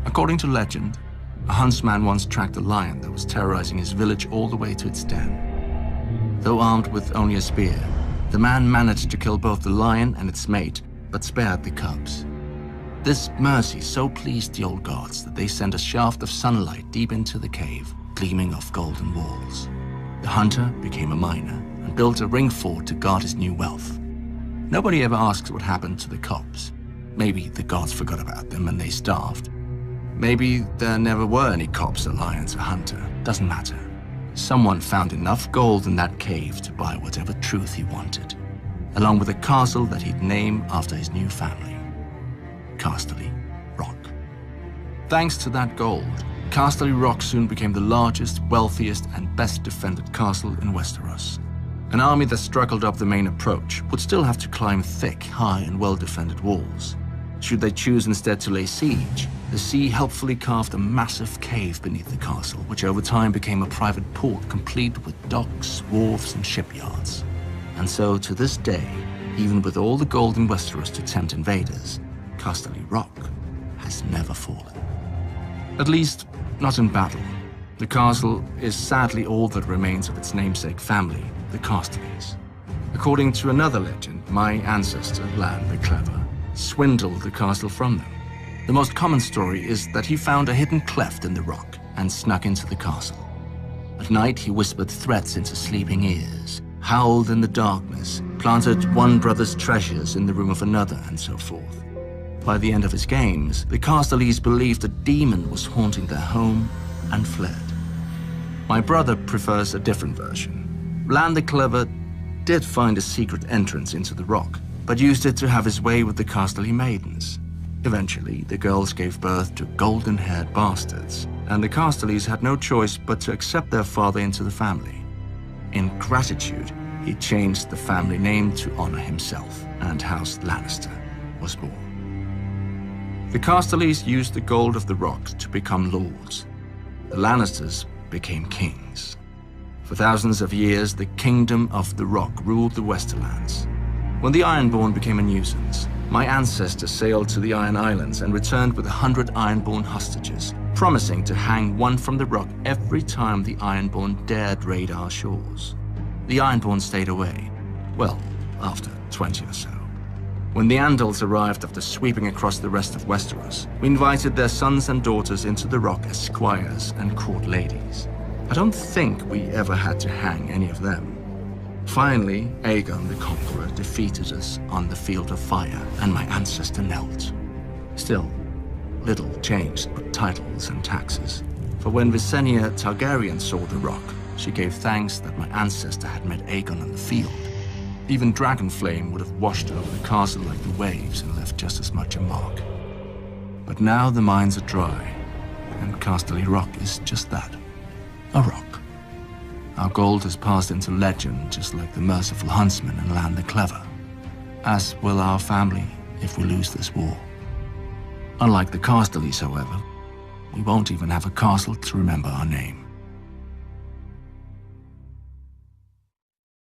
According to legend, a huntsman once tracked a lion that was terrorizing his village all the way to its den. Though armed with only a spear, the man managed to kill both the lion and its mate, but spared the cubs. This mercy so pleased the old gods that they sent a shaft of sunlight deep into the cave, gleaming off golden walls. The hunter became a miner and built a ring fort to guard his new wealth. Nobody ever asks what happened to the cubs. Maybe the gods forgot about them and they starved. Maybe there never were any cops or lions or hunter. Doesn't matter. Someone found enough gold in that cave to buy whatever truth he wanted, along with a castle that he'd name after his new family, Casterly Rock. Thanks to that gold, Casterly Rock soon became the largest, wealthiest, and best defended castle in Westeros. An army that struggled up the main approach would still have to climb thick, high, and well-defended walls. Should they choose instead to lay siege, the sea helpfully carved a massive cave beneath the castle, which over time became a private port complete with docks, wharves, and shipyards. And so, to this day, even with all the gold in Westeros to tempt invaders, Casterly Rock has never fallen. At least, not in battle. The castle is sadly all that remains of its namesake family, the Casterlys. According to another legend, my ancestor, Lan the Clever, swindled the castle from them. The most common story is that he found a hidden cleft in the rock and snuck into the castle. At night, he whispered threats into sleeping ears, howled in the darkness, planted one brother's treasures in the room of another, and so forth. By the end of his games, the Casterlys believed a demon was haunting their home and fled. My brother prefers a different version. Lan the Clever did find a secret entrance into the rock, but used it to have his way with the Casterly maidens. Eventually, the girls gave birth to golden-haired bastards, and the Casterlys had no choice but to accept their father into the family. In gratitude, he changed the family name to honor himself, and House Lannister was born. The Casterlys used the gold of the rock to become lords. The Lannisters became kings. For thousands of years, the Kingdom of the Rock ruled the Westerlands. When the Ironborn became a nuisance, my ancestors sailed to the Iron Islands and returned with 100 Ironborn hostages, promising to hang one from the rock every time the Ironborn dared raid our shores. The Ironborn stayed away, well, after 20 or so. When the Andals arrived after sweeping across the rest of Westeros, we invited their sons and daughters into the rock as squires and court ladies. I don't think we ever had to hang any of them. Finally, Aegon the Conqueror defeated us on the Field of Fire, and my ancestor knelt. Still, little changed but titles and taxes. For when Visenya Targaryen saw the rock, she gave thanks that my ancestor had met Aegon on the field. Even Dragonflame would have washed over the castle like the waves and left just as much a mark. But now the mines are dry, and Casterly Rock is just that, a rock. Our gold has passed into legend, just like the merciful huntsman and Lan the Clever. As will our family if we lose this war. Unlike the Casterlys, however, we won't even have a castle to remember our name.